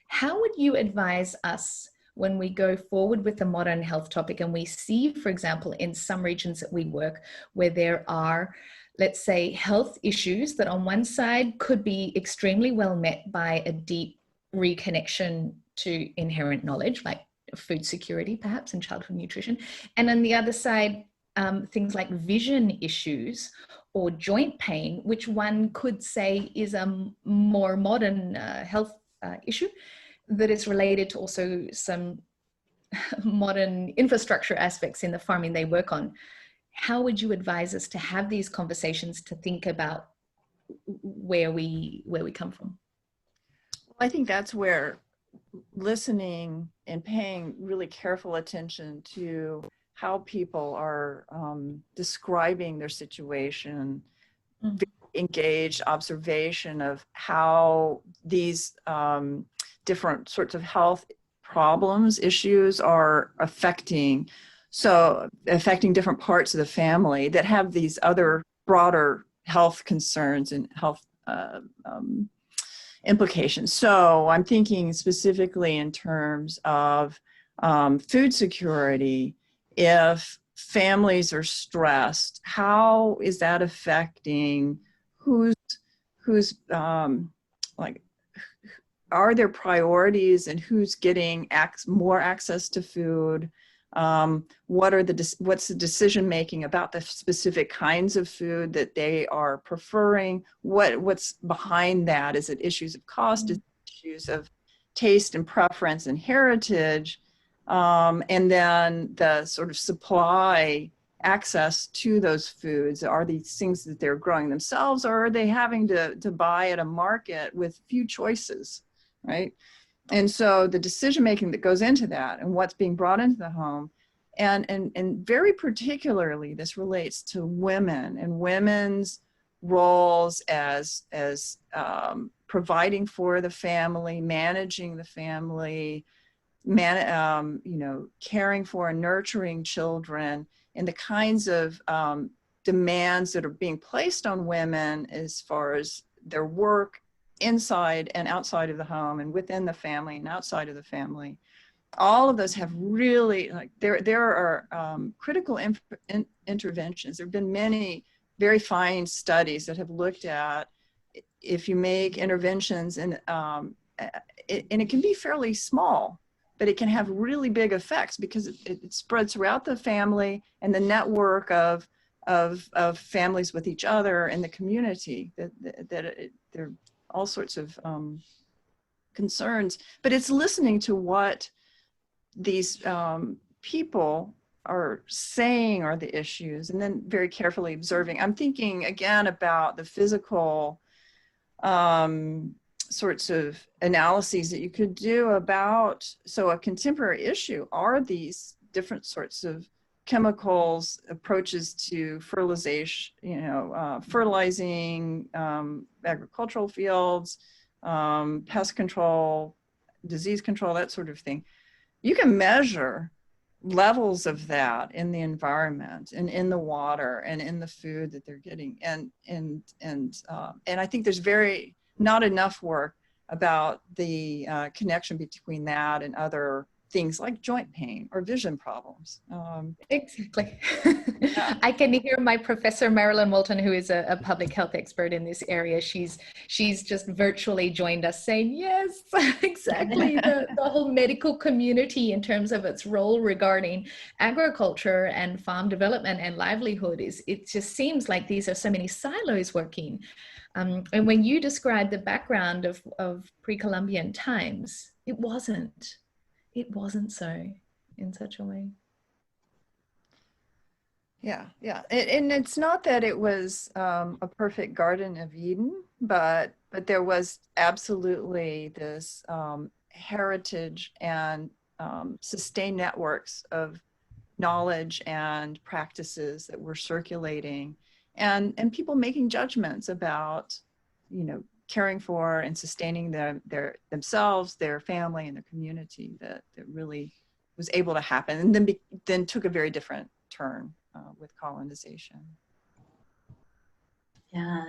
how would you advise us when we go forward with the modern health topic and we see, for example, in some regions that we work where there are, let's say, health issues that on one side could be extremely well met by a deep reconnection to inherent knowledge, like food security perhaps and childhood nutrition, and on the other side, things like vision issues or joint pain, which one could say is a more modern health issue that is related to also some modern infrastructure aspects in the farming they work on. how would you advise us to have these conversations to think about where we come from? I think that's where listening and paying really careful attention to how people are describing their situation, engaged observation of how these different sorts of health problems, issues are affecting different parts of the family that have these other broader health concerns and health implications. So I'm thinking specifically in terms of food security. If families are stressed, how is that affecting who's like, are there priorities and who's getting more access to food? What's the decision making about the specific kinds of food that they are preferring? What's behind that? Is it issues of cost? Is it issues of taste and preference and heritage? And then the sort of supply access to those foods. Are these things that they're growing themselves, or are they having to buy at a market with few choices, right? And so the decision making that goes into that and what's being brought into the home, and very particularly this relates to women and women's roles as providing for the family, managing the family, caring for and nurturing children, and the kinds of demands that are being placed on women as far as their work inside and outside of the home and within the family and outside of the family. All of those have really, like, there are critical interventions. There have been many very fine studies that have looked at if you make interventions, and it can be fairly small, but it can have really big effects because it spreads throughout the family and the network of families with each other and the community. There are all sorts of concerns, but it's listening to what these people are saying are the issues, and then very carefully observing. I'm thinking again about the physical sorts of analyses that you could do about, so a contemporary issue are these different sorts of chemicals, approaches to fertilization, fertilizing agricultural fields, pest control, disease control, that sort of thing. You can measure levels of that in the environment and in the water and in the food that they're getting, and I think there's not enough work about the connection between that and other things like joint pain or vision problems. Exactly. Yeah. I can hear my professor, Marilyn Walton, who is a public health expert in this area. She's just virtually joined us saying, yes, exactly. The whole medical community in terms of its role regarding agriculture and farm development and livelihood it just seems like these are so many silos working. And when you describe the background of pre-Columbian times, it wasn't so in such a way. Yeah. And it's not that it was a perfect Garden of Eden, but there was absolutely this heritage and sustained networks of knowledge and practices that were circulating, and people making judgments about, caring for and sustaining themselves, their family, and their community that really was able to happen, and then took a very different turn with colonization. Yeah.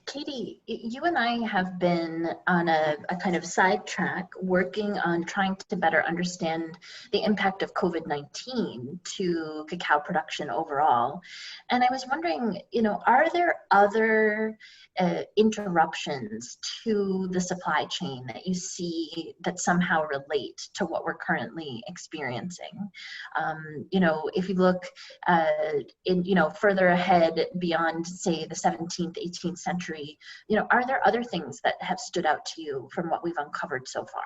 Katie, you and I have been on a kind of sidetrack working on trying to better understand the impact of COVID-19 to cacao production overall. And I was wondering, are there other interruptions to the supply chain that you see that somehow relate to what we're currently experiencing? If you look further ahead beyond, say, the 17th, 18th century, are there other things that have stood out to you from what we've uncovered so far?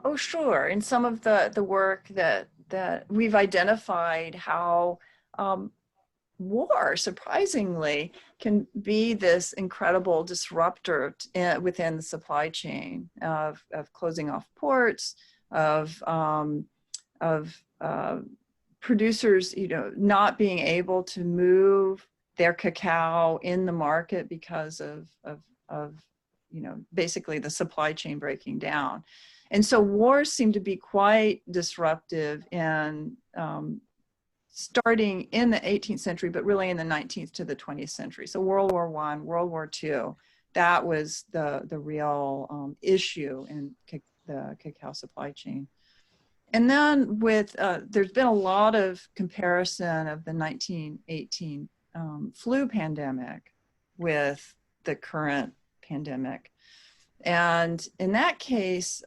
Oh, sure. In some of the work that we've identified how war, surprisingly, can be this incredible disruptor within the supply chain of closing off ports, of producers, not being able to move their cacao in the market because of basically the supply chain breaking down. And so wars seem to be quite disruptive in starting in the 18th century, but really in the 19th to the 20th century. So World War I, World War II, that was the real issue in the cacao supply chain. And then there's been a lot of comparison of the 1918 flu pandemic with the current pandemic. And in that case,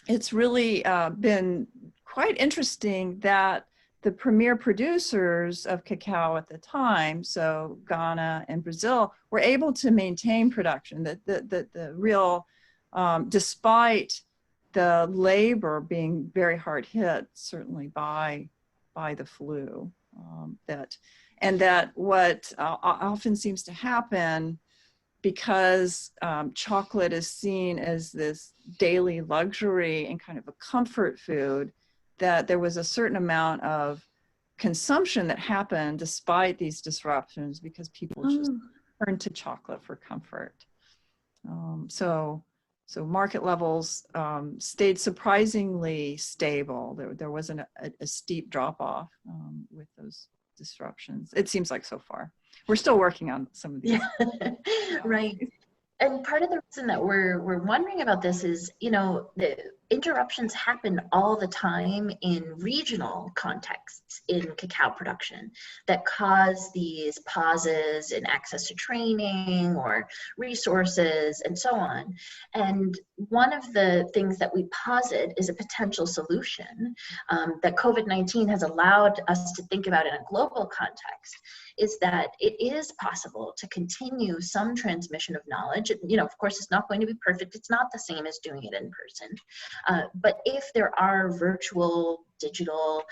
it's really been quite interesting that the premier producers of cacao at the time, so Ghana and Brazil, were able to maintain production. The real, despite the labor being very hard hit, certainly by the flu, that what often seems to happen, because chocolate is seen as this daily luxury and kind of a comfort food, that there was a certain amount of consumption that happened despite these disruptions because people just turned to chocolate for comfort. So market levels stayed surprisingly stable. There wasn't a steep drop off with those disruptions. It seems like so far. We're still working on some of these. Yeah. Right. And part of the reason that we're wondering about this is, the interruptions happen all the time in regional contexts in cacao production that cause these pauses in access to training or resources and so on. And one of the things that we posit is a potential solution that COVID-19 has allowed us to think about in a global context, is that it is possible to continue some transmission of knowledge. Of course, it's not going to be perfect. It's not the same as doing it in person. But if there are virtual, digital,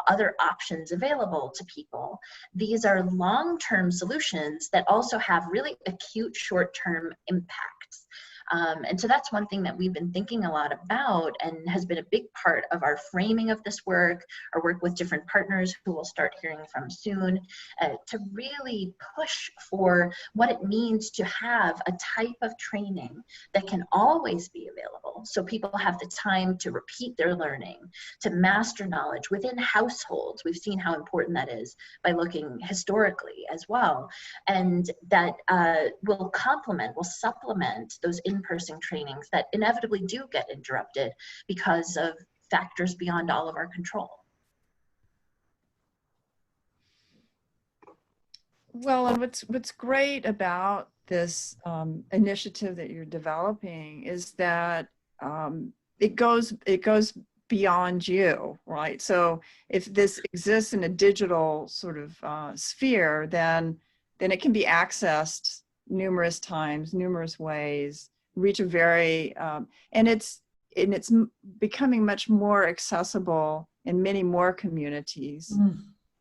other options available to people, these are long-term solutions that also have really acute short-term impacts. And so that's one thing that we've been thinking a lot about and has been a big part of our framing of this work, our work with different partners who we'll start hearing from soon, to really push for what it means to have a type of training that can always be available. So people have the time to repeat their learning, to master knowledge within households. We've seen how important that is by looking historically as well. And that will supplement those in-person trainings that inevitably do get interrupted because of factors beyond all of our control. Well, and what's great about this initiative that you're developing is that it goes beyond you, right? So if this exists in a digital sort of sphere, then it can be accessed numerous times, numerous ways, reach a very, and it's becoming much more accessible in many more communities.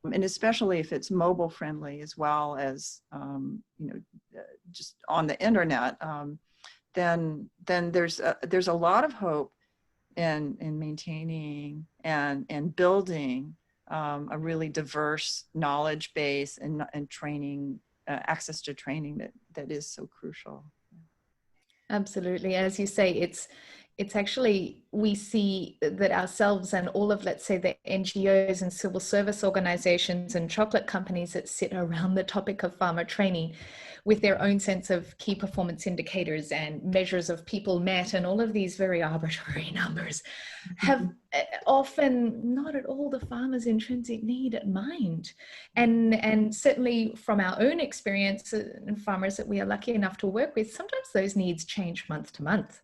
And especially if it's mobile friendly as well as, just on the internet, then there's a lot of hope in maintaining and building a really diverse knowledge base and training, access to training that is so crucial. Absolutely. As you say, it's actually, we see that ourselves and all of, let's say, the NGOs and civil service organizations and chocolate companies that sit around the topic of farmer training with their own sense of key performance indicators and measures of people met and all of these very arbitrary numbers have often not at all the farmer's intrinsic need at mind. And certainly from our own experience and farmers that we are lucky enough to work with, sometimes those needs change month to month.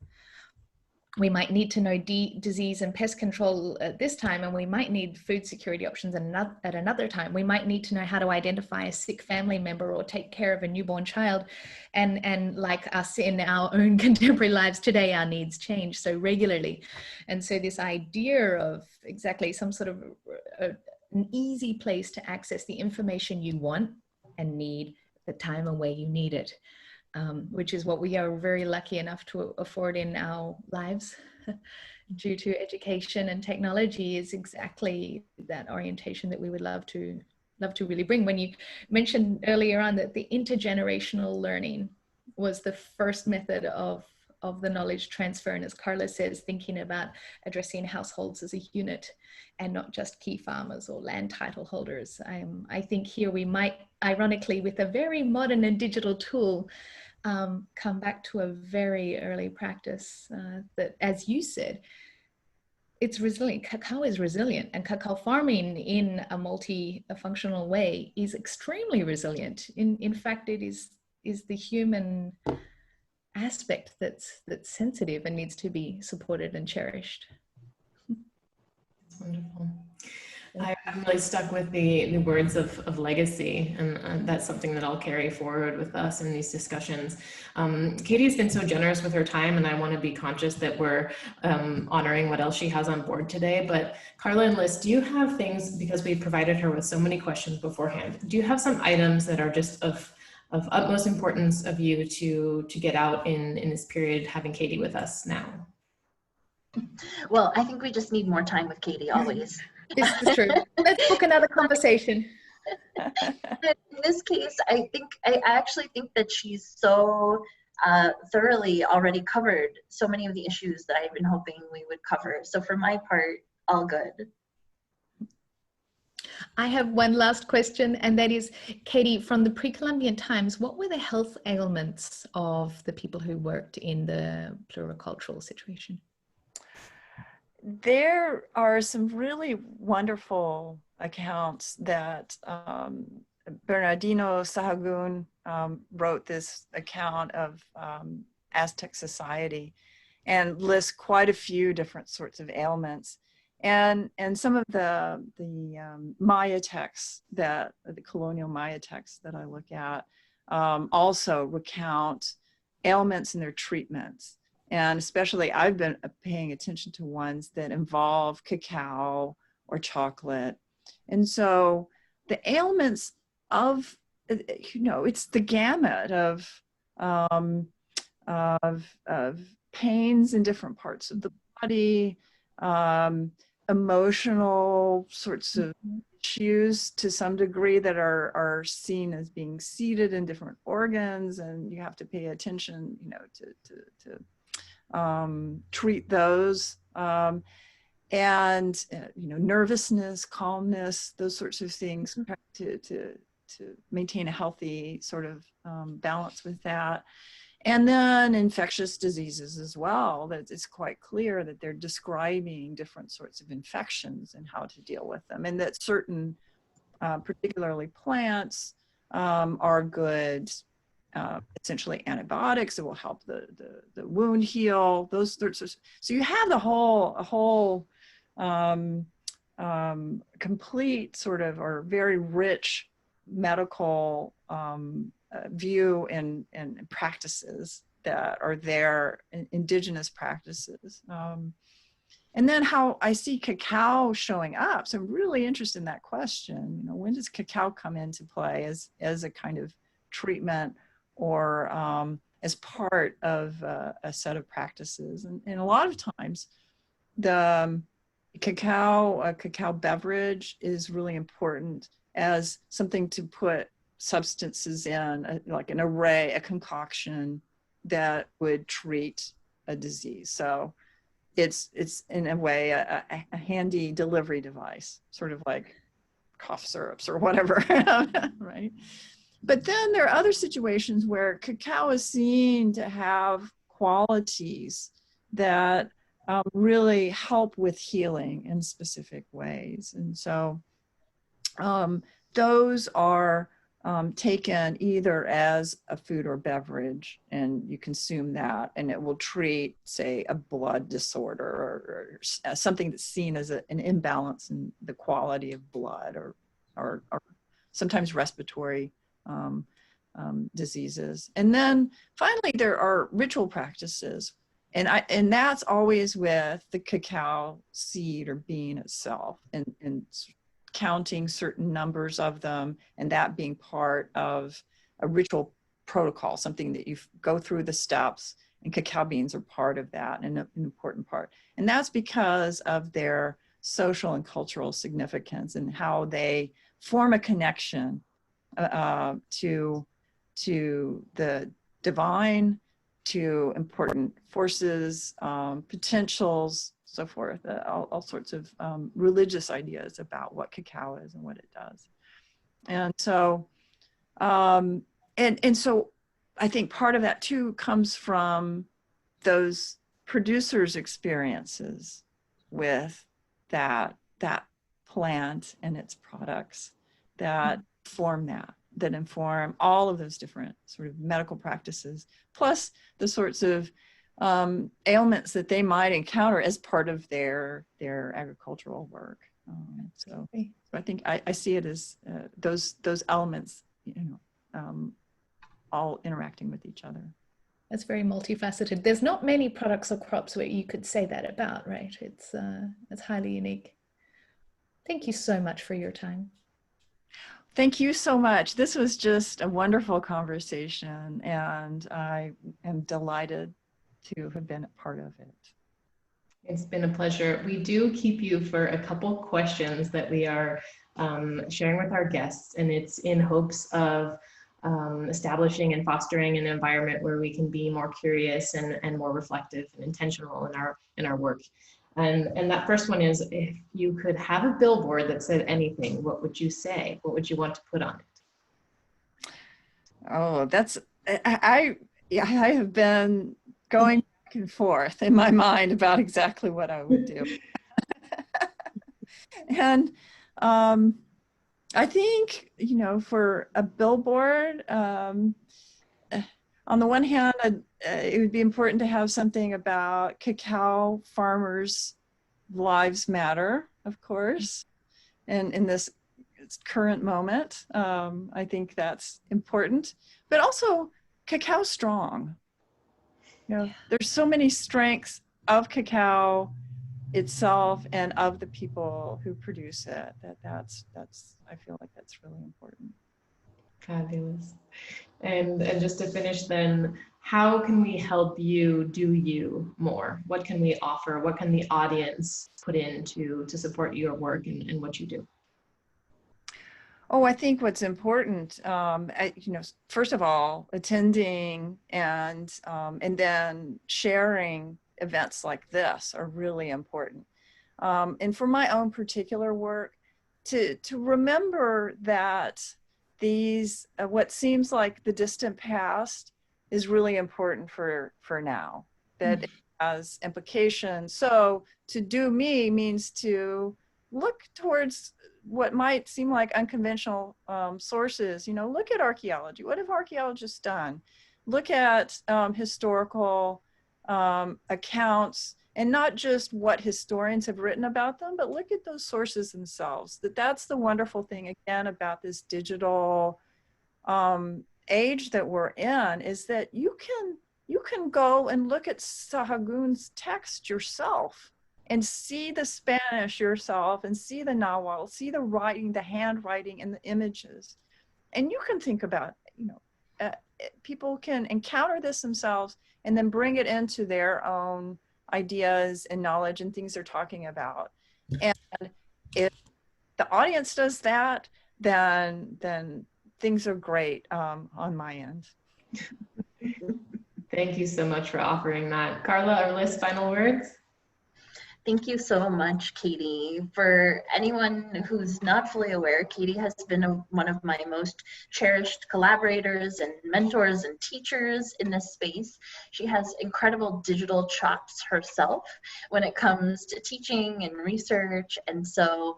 We might need to know disease and pest control at this time, and we might need food security options at another time. We might need to know how to identify a sick family member or take care of a newborn child. And like us in our own contemporary lives today, our needs change so regularly. And so this idea of exactly some sort of an easy place to access the information you want and need the time and way you need it, which is what we are very lucky enough to afford in our lives due to education and technology, is exactly that orientation that we would love to really bring. When you mentioned earlier on that the intergenerational learning was the first method of the knowledge transfer, and as Carla says, thinking about addressing households as a unit and not just key farmers or land title holders. I think here we might, ironically, with a very modern and digital tool, come back to a very early practice that, as you said, it's resilient. Cacao is resilient, and cacao farming in a multifunctional way is extremely resilient. In fact, it is the human aspect that's sensitive and needs to be supported and cherished. That's wonderful. I'm really stuck with the words of legacy, and that's something that I'll carry forward with us in these discussions. Katie has been so generous with her time, and I want to be conscious that we're honoring what else she has on board today. But Carla and Liz, do you have things, because we provided her with so many questions beforehand, do you have some items that are just of utmost importance of you to get out in this period, having Katie with us now? Well, I think we just need more time with Katie always. This is true. Let's book another conversation. In this case, I actually think that she's so thoroughly already covered so many of the issues that I've been hoping we would cover. So for my part, all good. I have one last question, and that is, Katie, from the pre-Columbian times, what were the health ailments of the people who worked in the pluricultural situation? There are some really wonderful accounts that Bernardino Sahagún wrote this account of Aztec society and lists quite a few different sorts of ailments. And some of the Maya texts, the colonial Maya texts that I look at, also recount ailments and their treatments. And especially I've been paying attention to ones that involve cacao or chocolate. And so the ailments of, it's the gamut of pains in different parts of the body, emotional sorts of issues to some degree that are seen as being seated in different organs, and you have to pay attention, to treat those, and nervousness, calmness, those sorts of things, to maintain a healthy sort of balance with that. And then infectious diseases as well, that it's quite clear that they're describing different sorts of infections and how to deal with them, and that certain, particularly plants, are good, essentially antibiotics that will help the wound heal, those sorts of, so you have a whole complete sort of, or very rich medical view and practices that are there, indigenous practices. And then how I see cacao showing up. So I'm really interested in that question. When does cacao come into play as a kind of treatment or as part of a set of practices? And a lot of times the cacao beverage is really important as something to put substances in, like an array, a concoction that would treat a disease. So it's in a way a handy delivery device, sort of like cough syrups or whatever, right? But then there are other situations where cacao is seen to have qualities that really help with healing in specific ways. And so those are taken either as a food or beverage, and you consume that, and it will treat, say, a blood disorder or something that's seen as an imbalance in the quality of blood, or sometimes respiratory diseases. And then finally, there are ritual practices, and that's always with the cacao seed or bean itself, and counting certain numbers of them, and that being part of a ritual protocol, something that you go through the steps, and cacao beans are part of that, and an important part. And that's because of their social and cultural significance and how they form a connection to the divine, to important forces, potentials, so forth, all sorts of religious ideas about what cacao is and what it does. And so, and so I think part of that too comes from those producers' experiences with that plant and its products that form that inform all of those different sort of medical practices, plus the sorts of ailments that they might encounter as part of their agricultural work. So I think I see it as those elements, all interacting with each other. That's very multifaceted. There's not many products or crops where you could say that about, right? It's highly unique. Thank you so much for your time. Thank you so much. This was just a wonderful conversation, and I am delighted to have been a part of it. It's been a pleasure. We do keep you for a couple questions that we are sharing with our guests, and it's in hopes of establishing and fostering an environment where we can be more curious and more reflective and intentional in our work. And that first one is, if you could have a billboard that said anything, what would you say? What would you want to put on it? Oh, I have been going back and forth in my mind about exactly what I would do. And I think, for a billboard, on the one hand, it would be important to have something about cacao farmers' lives matter, of course, and in this current moment, I think that's important. But also, cacao strong. There's so many strengths of cacao itself and of the people who produce it. That's I feel like that's really important. Fabulous. And just to finish then, how can we help you do you more? What can we offer? What can the audience put in to support your work and what you do? Oh, I think what's important, first of all, attending and then sharing events like this are really important. And for my own particular work, to remember that these, what seems like the distant past is really important for now, that it has implications. So to do me means to look towards what might seem like unconventional sources. Look at archaeology. What have archaeologists done? Look at historical accounts, and not just what historians have written about them, but look at those sources themselves. That's the wonderful thing, again, about this digital age that we're in, is that you can go and look at Sahagún's text yourself and see the Spanish yourself and see the Nahuatl, see the writing, the handwriting, and the images. And you can think about, people can encounter this themselves and then bring it into their own ideas and knowledge and things they're talking about. And if the audience does that, then things are great on my end. Thank you so much for offering that. Carla or Liz, final words? Thank you so much, Katie. For anyone who's not fully aware, Katie has been one of my most cherished collaborators and mentors and teachers in this space. She has incredible digital chops herself when it comes to teaching and research. And so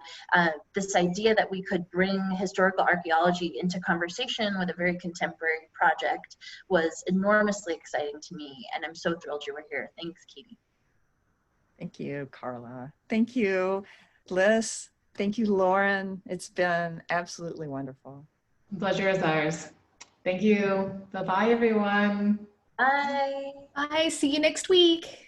this idea that we could bring historical archaeology into conversation with a very contemporary project was enormously exciting to me. And I'm so thrilled you were here. Thanks, Katie. Thank you, Carla. Thank you, Liz. Thank you, Lauren. It's been absolutely wonderful. Pleasure is ours. Thank you. Bye-bye, everyone. Bye. Bye. See you next week.